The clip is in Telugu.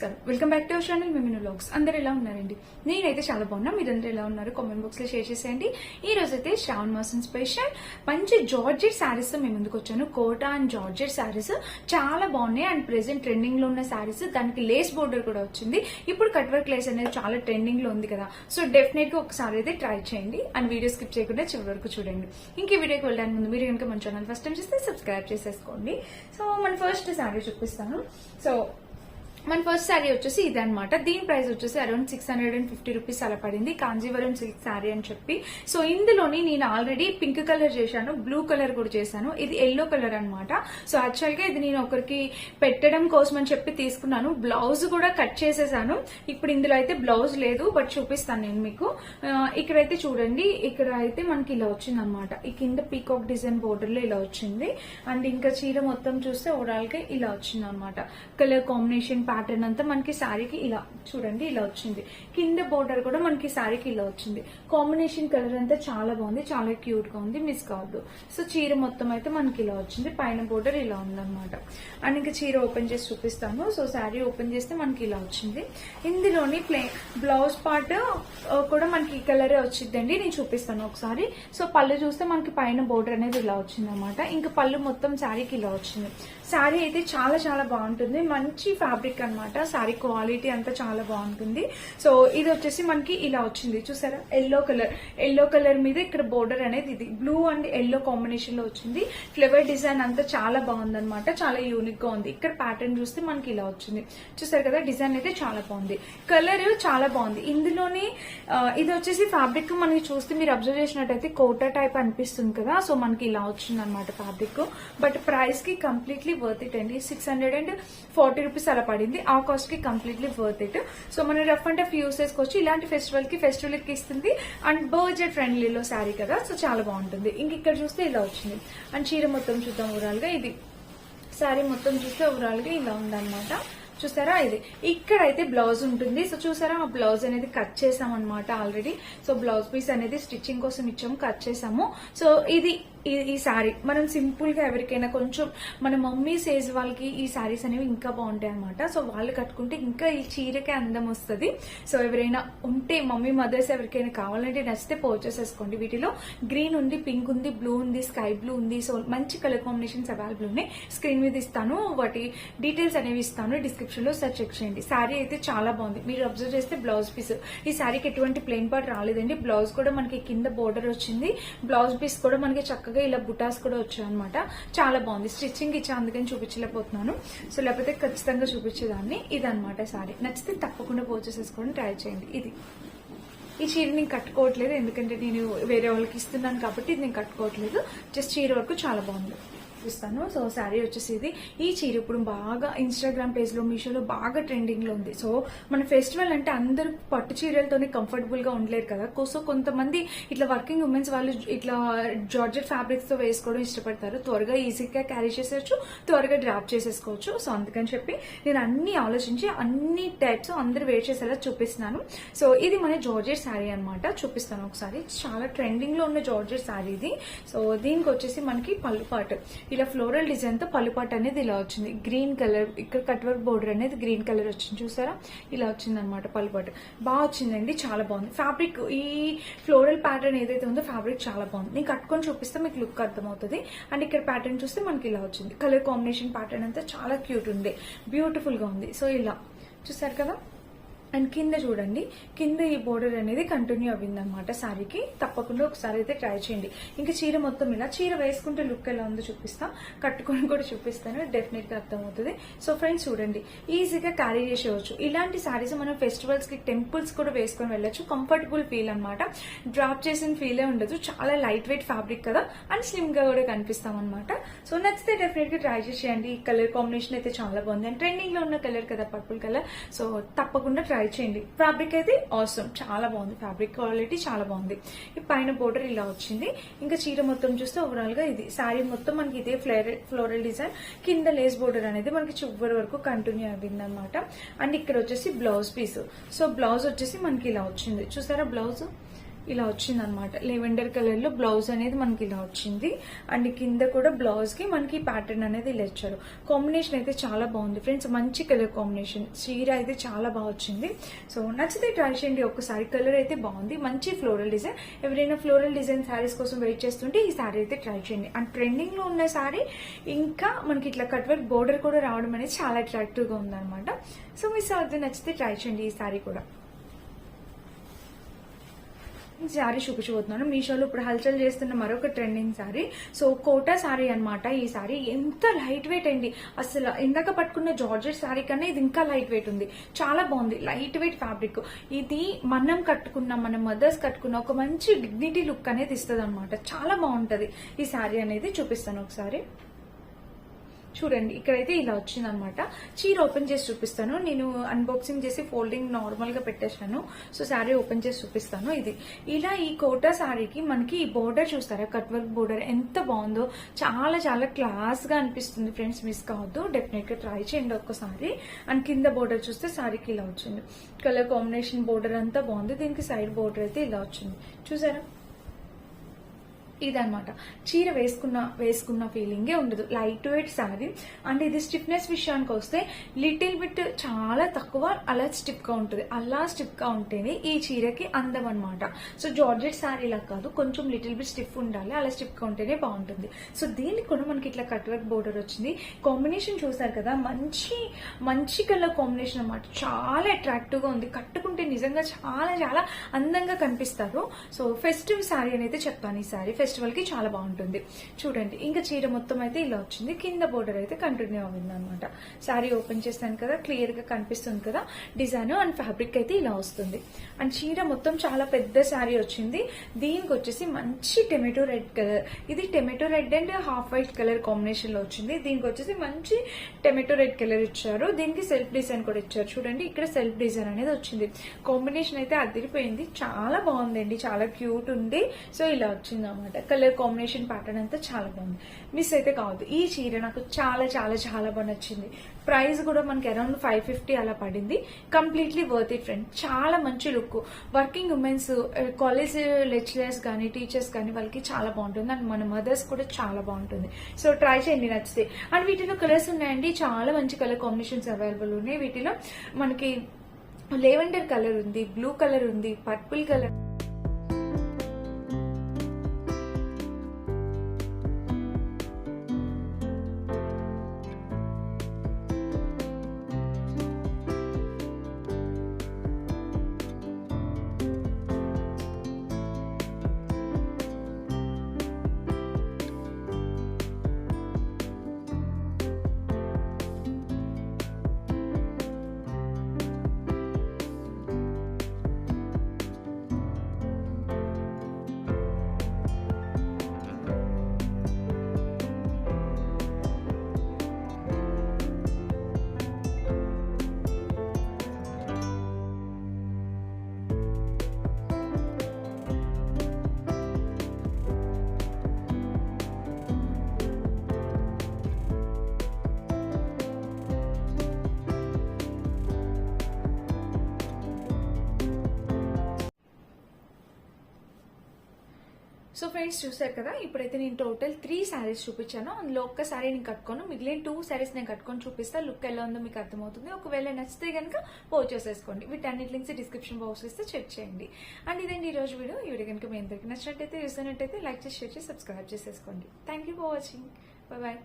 నమస్కారం, welcome back to our channel మిమిను వ్లాగ్స్. అందరు ఎలా ఉన్నారండి? నేనైతే చాలా బాగున్నా. మీరందరూ ఎలా ఉన్నారు? కామెంట్ బాక్స్ లో షేర్ చేసేయండి. ఈ రోజు అయితే శ్రావణ మాసం స్పెషల్ మంచి జార్జెట్ శారీస్ తో మేము ముందుకు వచ్చాను. కోటా అండ్ జార్జెట్ శారీస్ చాలా బాగున్నాయి అండ్ ప్రెసెంట్ ట్రెండింగ్ లో ఉన్న శారీస్. దానికి లేస్ బోర్డర్ కూడా వచ్చింది. ఇప్పుడు కట్ వర్క్ లేస్ అనేది చాలా ట్రెండింగ్ లో ఉంది కదా, సో డెఫినెట్ గా ఒకసారి అయితే ట్రై చేయండి అండ్ వీడియో స్కిప్ చేయకుండా చివరి వరకు చూడండి. ఇంక ఈ వీడియోకి వెళ్ళడానికి ముందు మీరు కనుక మన ఛానల్ ఫస్ట్ టైం చేస్తే సబ్స్క్రైబ్ చేసేసుకోండి. సో మన ఫస్ట్ శారీ చూపిస్తాను. సో మన ఫస్ట్ శారీ వచ్చేసి ఇదనమాట. దీని ప్రైస్ వచ్చేసి అరౌండ్ 650 రూపీస్ అలా పడింది. కాంజీవరం సిల్క్ శారీ అని చెప్పి. సో ఇందులోని నేను ఆల్రెడీ పింక్ కలర్ చేశాను, బ్లూ కలర్ కూడా చేశాను. ఇది ఎల్లో కలర్ అనమాట. సో యాక్చువల్ గా ఇది నేను ఒకరికి పెట్టడం కోసం అని చెప్పి తీసుకున్నాను. బ్లౌజ్ కూడా కట్ చేసేసాను. ఇప్పుడు ఇందులో అయితే బ్లౌజ్ లేదు, బట్ చూపిస్తాను నేను మీకు. ఇక్కడైతే చూడండి, ఇక్కడ అయితే మనకి ఇలా వచ్చింది అనమాట. ఈ కింద పీకాక్ డిజైన్ బోర్డర్ లో ఇలా వచ్చింది అండ్ ఇంకా చీర మొత్తం చూస్తే ఓవరాల్ గా ఇలా వచ్చింది అనమాట. కలర్ కాంబినేషన్ ప్యాటర్న్ అంతా మనకి శారీకి ఇలా చూడండి ఇలా వచ్చింది. కింద బోర్డర్ కూడా మనకి శారీకి ఇలా వచ్చింది. కాంబినేషన్ కలర్ అంతా చాలా బాగుంది, చాలా క్యూట్ గా ఉంది, మిస్ కావద్దు. సో చీర మొత్తం అయితే మనకి ఇలా వచ్చింది. పైన బోర్డర్ ఇలా ఉందన్నమాట. అండ్ ఇంకా చీర ఓపెన్ చేసి చూపిస్తాను. సో శారీ ఓపెన్ చేస్తే మనకి ఇలా వచ్చింది. ఇందులోని బ్లౌజ్ పార్ట్ కూడా మనకి ఈ కలరే వచ్చిందండి. నేను చూపిస్తాను ఒకసారి. సో పళ్ళు చూస్తే మనకి పైన బోర్డర్ అనేది ఇలా వచ్చింది అనమాట. ఇంకా పళ్ళు మొత్తం శారీకి ఇలా వచ్చింది. శారీ అయితే చాలా చాలా బాగుంటుంది. మంచి ఫ్యాబ్రిక్ అనమాట. శారీ క్వాలిటీ అంతా చాలా బాగుంటుంది. సో ఇది వచ్చేసి మనకి ఇలా వచ్చింది చూసారా, ఎల్లో కలర్ మీద ఇక్కడ బోర్డర్ అనేది ఇది బ్లూ అండ్ ఎల్లో కాంబినేషన్ లో వచ్చింది. ఫ్లవర్ డిజైన్ అంతా చాలా బాగుంది అనమాట. చాలా యూనిక్ గా ఉంది. ఇక్కడ ప్యాటర్న్ చూస్తే మనకి ఇలా వచ్చింది చూసారు కదా. డిజైన్ అయితే చాలా బాగుంది, కలర్ చాలా బాగుంది. ఇందులోనే ఇది వచ్చేసి ఫ్యాబ్రిక్ మనకి చూస్తే మీరు అబ్జర్వ్ చేసినట్టయితే కోటా టైప్ అనిపిస్తుంది కదా. సో మనకి ఇలా వచ్చింది అనమాట ఫ్యాబ్రిక్. బట్ ప్రైస్ కి కంప్లీట్లీ వర్త్ ఇట్ అండి. 640 రూపీస్ అలా పడింది. ఆ కాస్ట్ కి కంప్లీట్లీ వర్త్ ఇట్. సో మనం రఫ్ అండ్ టఫ్ యూస్ చేసుకోవచ్చు. ఇలాంటి ఫెస్టివల్ కి ఇస్తుంది అండ్ బడ్జెట్ ఫ్రెండ్లీలో శారీ కదా, సో చాలా బాగుంటుంది. ఇంక ఇక్కడ చూస్తే ఇలా వచ్చింది. అండ్ చీర మొత్తం చూద్దాం ఓవరాల్ గా. ఇది శారీ మొత్తం చూస్తే ఓవరాల్ గా ఇలా ఉందన్నమాట. చూసారా, ఇది ఇక్కడైతే బ్లౌజ్ ఉంటుంది. సో చూసారా, ఆ బ్లౌజ్ అనేది కట్ చేసాం అనమాట ఆల్రెడీ. సో బ్లౌజ్ పీస్ అనేది స్టిచ్చింగ్ కోసం ఇచ్చాము, కట్ చేసాము. సో ఇది ఈ శారీ మనం సింపుల్ గా ఎవరికైనా కొంచెం మన మమ్మీ సేజ్ వాళ్ళకి ఈ శారీస్ అనేవి ఇంకా బాగుంటాయి అనమాట. సో వాళ్ళు కట్టుకుంటే ఇంకా ఈ చీరకే అందం వస్తుంది. సో ఎవరైనా ఉంటే మమ్మీ మదర్స్ ఎవరికైనా కావాలంటే నచ్చితే పర్చేస్ చేసుకోండి. వీటిలో గ్రీన్ ఉంది, పింక్ ఉంది, బ్లూ ఉంది, స్కై బ్లూ ఉంది. సో మంచి కలర్ కాంబినేషన్స్ అవైలబుల్ ఉన్నాయి. స్క్రీన్ మీద ఇస్తాను, వాటి డీటెయిల్స్ అనేవి ఇస్తాను, డిస్క్రిప్షన్ లో సెర్చ్ చెక్ చేయండి. శారీ అయితే చాలా బాగుంది. మీరు అబ్జర్వ్ చేస్తే బ్లౌజ్ పీస్, ఈ శారీకి ఎటువంటి ప్లెయిన్ పార్ట్ రాలేదండి. బ్లౌజ్ కూడా మనకి కింద బోర్డర్ వచ్చింది. బ్లౌజ్ పీస్ కూడా మనకి చక్కగా ఇలా బుటాస్ కూడా వచ్చాయి అనమాట. చాలా బాగుంది. స్టిచ్చింగ్ ఇచ్చా, అందుకని చూపించలేకపోతున్నాను. సో లేకపోతే ఖచ్చితంగా చూపించేదాన్ని. ఇదనమాట శారీ. నచ్చితే తప్పకుండా పర్చేస్ చేసుకోండి, ట్రై చేయండి. ఇది ఈ చీర నేను కట్టుకోవట్లేదు, ఎందుకంటే నేను వేరే వాళ్ళకి ఇస్తున్నాను కాబట్టి ఇది నేను కట్టుకోవట్లేదు. జస్ట్ చీర వరకు చాలా బాగుంది చూపిస్తాను. సో శారీ వచ్చేసి ఇది. ఈ చీర ఇప్పుడు బాగా ఇన్స్టాగ్రామ్ పేజ్ లో, మీషోలో బాగా ట్రెండింగ్ లో ఉంది. సో మన ఫెస్టివల్ అంటే అందరూ పట్టు చీరలతోనే కంఫర్టబుల్ గా ఉండలేరు కదా. సో కొంతమంది ఇట్లా వర్కింగ్ ఉమెన్స్ వాళ్ళు ఇట్లా జార్జెట్ ఫ్యాబ్రిక్స్ తో వేసుకోవడం ఇష్టపడతారు. త్వరగా ఈజీగా క్యారీ చేసేయచ్చు, త్వరగా డ్రాప్ చేసేసుకోవచ్చు. సో అందుకని చెప్పి నేను అన్ని ఆలోచించి అన్ని టైప్స్ అందరూ వేర్ చేసేలా చూపిస్తున్నాను. సో ఇది మన జార్జెట్ శారీ అనమాట. చూపిస్తాను ఒకసారి. చాలా ట్రెండింగ్ లో ఉన్న జార్జెట్ శారీ ఇది. సో దీనికి వచ్చేసి మనకి పళ్ళు పాటు ఇలా ఫ్లోరల్ డిజైన్ తో పళ్ళుపాటు అనేది ఇలా వచ్చింది. గ్రీన్ కలర్, ఇక్కడ కట్ వర్క్ బోర్డర్ అనేది గ్రీన్ కలర్ వచ్చింది చూసారా, ఇలా వచ్చింది అనమాట. పళ్ళుపాటు బాగా వచ్చిందండి, చాలా బాగుంది. ఫ్యాబ్రిక్ ఈ ఫ్లోరల్ ప్యాటర్న్ ఏదైతే ఉందో ఫ్యాబ్రిక్ చాలా బాగుంది. నేను కట్టుకొని చూపిస్తే మీకు లుక్ అర్థమవుతుంది. అండ్ ఇక్కడ ప్యాటర్న్ చూస్తే మనకి ఇలా వచ్చింది. కలర్ కాంబినేషన్ ప్యాటర్న్ అంతా చాలా క్యూట్ ఉంది, బ్యూటిఫుల్ గా ఉంది. సో ఇలా చూసారు కదా. అండ్ కింద చూడండి, కింద ఈ బోర్డర్ అనేది కంటిన్యూ అవ్విందనమాట శారీకి. తప్పకుండా ఒకసారి అయితే ట్రై చేయండి. ఇంకా చీర మొత్తం ఇలా, చీర వేసుకుంటే లుక్ ఎలా ఉందో చూపిస్తా, కట్టుకొని కూడా చూపిస్తాను, డెఫినెట్ గా అర్థమవుతుంది. సో ఫ్రెండ్స్ చూడండి, ఈజీగా క్యారీ చేసేవచ్చు. ఇలాంటి శారీస్ మనం ఫెస్టివల్స్ కి, టెంపుల్స్ కూడా వేసుకొని వెళ్ళొచ్చు. కంఫర్టబుల్ ఫీల్ అనమాట. డ్రాప్ చేసిన ఫీలే ఉండదు. చాలా లైట్ వెయిట్ ఫ్యాబ్రిక్ కదా, అండ్ స్లిమ్ గా కూడా కనిపిస్తాం అనమాట. సో నచ్చితే డెఫినెట్ గా ట్రై చేసేయండి. ఈ కలర్ కాంబినేషన్ అయితే చాలా బాగుంది. అండ్ ట్రెండింగ్ లో ఉన్న కలర్ కదా, పర్పుల్ కలర్. సో తప్పకుండా ట్రై చేయండి. ఫ్యాబ్రిక్ అయితే ఆసమ్, చాలా బాగుంది. ఫ్యాబ్రిక్ క్వాలిటీ చాలా బాగుంది. ఈ పైన బోర్డర్ ఇలా వచ్చింది. ఇంకా చీర మొత్తం చూస్తే ఓవరాల్ గా ఇది శారీ మొత్తం మనకి ఇదే ఫ్లోరల్ డిజైన్. కింద లేస్ బోర్డర్ అనేది మనకి చివరి వరకు కంటిన్యూ అయింది అనమాట. అండ్ ఇక్కడ వచ్చేసి బ్లౌజ్ పీస్. సో బ్లౌజ్ వచ్చేసి మనకి ఇలా వచ్చింది చూసారా. బ్లౌజ్ ఇలా వచ్చింది అనమాట. లెవెండర్ కలర్ లో బ్లౌజ్ అనేది మనకి ఇలా వచ్చింది. అండ్ కింద కూడా బ్లౌజ్ కి మనకి ప్యాటర్న్ అనేది ఇలా ఇచ్చారు. కాంబినేషన్ అయితే చాలా బాగుంది ఫ్రెండ్స్, మంచి కలర్ కాంబినేషన్. చీర అయితే చాలా బాగా వచ్చింది. సో నచ్చితే ట్రై చేయండి ఒక్కసారి. కలర్ అయితే బాగుంది, మంచి ఫ్లోరల్ డిజైన్. ఎవరైనా ఫ్లోరల్ డిజైన్ శారీస్ కోసం వెయిట్ చేస్తుంటే ఈ శారీ అయితే ట్రై చేయండి. అండ్ ట్రెండింగ్ లో ఉన్న శారీ, ఇంకా మనకి ఇట్లా కట్ వర్క్ బోర్డర్ కూడా రావడం అనేది చాలా అట్రాక్టివ్ గా ఉందన్నమాట. సో మీ సార్ నచ్చితే ట్రై చేయండి ఈ శారీ కూడా. ఈ శారీ చూపించబోతున్నాను. మీషోలో ఇప్పుడు హల్చల్ చేస్తున్న మరొక ట్రెండింగ్ శారీ. సో కోటా శారీ అనమాట. ఈ శారీ ఎంత లైట్ వెయిట్ అండి, అసలు ఇందాక పట్టుకున్న జార్జెట్ శారీ కన్నా ఇది ఇంకా లైట్ వెయిట్ ఉంది. చాలా బాగుంది, లైట్ వెయిట్ ఫ్యాబ్రిక్. ఇది మనం కట్టుకున్న, మన మదర్స్ కట్టుకున్న ఒక మంచి డిగ్నిటీ లుక్ అనేది ఇస్తుంది అనమాట. చాలా బాగుంటది ఈ శారీ అనేది. చూపిస్తాను ఒకసారి చూడండి. ఇక్కడైతే ఇలా వచ్చింది అనమాట. చీర ఓపెన్ చేసి చూపిస్తాను. నేను అన్బాక్సింగ్ చేసి ఫోల్డింగ్ నార్మల్ గా పెట్టేశాను. సో శారీ ఓపెన్ చేసి చూపిస్తాను. ఇది ఇలా ఈ కోటా శారీకి మనకి ఈ బోర్డర్ చూస్తారా, కట్ వర్క్ బోర్డర్ ఎంత బాగుందో. చాలా చాలా క్లాస్ గా అనిపిస్తుంది ఫ్రెండ్స్. మిస్ కావద్దు, డెఫినెట్ గా ట్రై చేయండి ఒక్కసారి. అండ్ కింద బోర్డర్ చూస్తే శారీకి ఇలా వచ్చింది. కలర్ కాంబినేషన్ బోర్డర్ అంతా బాగుంది. దీనికి సైడ్ బోర్డర్ అయితే ఇలా వచ్చింది, చూసారా. ఇదనమాట. చీర వేసుకున్న ఫీలింగే ఉండదు, లైట్ వెయిట్ శారీ. అండ్ ఇది స్టిఫ్నెస్ విషయానికి వస్తే లిటిల్ బిట్ చాలా తక్కువ అలా స్టిఫ్ గా ఉంటుంది. అలా స్టిఫ్ గా ఉంటేనే ఈ చీరకి అందం అనమాట. సో జార్జెట్ శారీ లా కాదు, కొంచెం లిటిల్ బిట్ స్టిఫ్ ఉండాలి. అలా స్టిఫ్ గా ఉంటేనే బాగుంటుంది. సో దీనికి కూడా మనకి ఇట్లా కట్ వర్క్ బోర్డర్ వచ్చింది. కాంబినేషన్ చూసారు కదా, మంచి మంచి కలర్ కాంబినేషన్ అనమాట. చాలా అట్రాక్టివ్ గా ఉంది. కట్టుకుంటే నిజంగా చాలా చాలా అందంగా కనిపిస్తారు. సో ఫెస్టివ్ శారీ అని అయితే చెప్తాను. ఈ శారీ ఫెస్టివల్ కి చాలా బాగుంటుంది. చూడండి, ఇంకా చీర మొత్తం అయితే ఇలా వచ్చింది. కింద బోర్డర్ అయితే కంటిన్యూ అయింది అనమాట. శారీ ఓపెన్ చేస్తాను కదా, క్లియర్ గా కనిపిస్తుంది కదా డిజైన్. అండ్ ఫ్యాబ్రిక్ అయితే ఇలా వస్తుంది. అండ్ చీర మొత్తం చాలా పెద్ద శారీ వచ్చింది. దీనికి వచ్చేసి మంచి టొమాటో రెడ్ కలర్. ఇది tomato red and half white colour combination లో వచ్చింది. దీనికి వచ్చేసి మంచి టొమాటో రెడ్ కలర్ ఇచ్చారు. దీనికి సెల్ఫ్ డిజైన్ కూడా ఇచ్చారు. చూడండి, ఇక్కడ సెల్ఫ్ డిజైన్ అనేది వచ్చింది. కాంబినేషన్ అయితే అదిరిపోయింది, చాలా బాగుందండి, చాలా క్యూట్ ఉంది. సో ఇలా వచ్చింది అనమాట. కలర్ కాంబినేషన్ ప్యాటర్న్ అంతా చాలా బాగుంది. మిస్ అయితే కావద్దు. ఈ చీర నాకు చాలా చాలా చాలా బాగా నచ్చింది. ప్రైస్ కూడా మనకి అరౌండ్ 550 అలా పడింది. Completely worth it friend. చాలా మంచి look. Working women's, college lecturers కానీ టీచర్స్ కానీ వాళ్ళకి చాలా బాగుంటుంది. అండ్ మన మదర్స్ కూడా చాలా బాగుంటుంది. సో ట్రై చేయండి నచ్చితే. అండ్ వీటిలో కలర్స్ ఉన్నాయండి, చాలా మంచి కలర్ కాంబినేషన్స్ అవైలబుల్ ఉన్నాయి. వీటిలో మనకి లెవెండర్ కలర్ ఉంది, బ్లూ కలర్ ఉంది, పర్పుల్ కలర్. సో ఫ్రెండ్స్ చూసారు కదా, ఇప్పుడైతే నేను టోటల్ 3 శారీస్ చూపించాను. అందులో ఒక్క శారీ నేను కట్టుకోను, మిగిలిన 2 శారీస్ నేను కట్టుకొని చూపిస్తా. లుక్ ఎలా ఉందో మీకు అర్థమవుతుంది. ఒకవేళ నచ్చితే కనుక పర్చేస్ చేసుకోండి. వీటన్నిటి లింక్స్ డిస్క్రిప్షన్ బాక్స్ ఇస్తే చెక్ చేయండి. అండ్ ఇదండి ఈ రోజు వీడియో. ఈ వీడియో కనుక మీ అందరికీ నచ్చినట్టయితే, చూసినట్టయితే లైక్ చేసి, షేర్ చేసి, సబ్స్క్రైబ్ చేసేసుకోండి. Thank you for watching. Bye bye.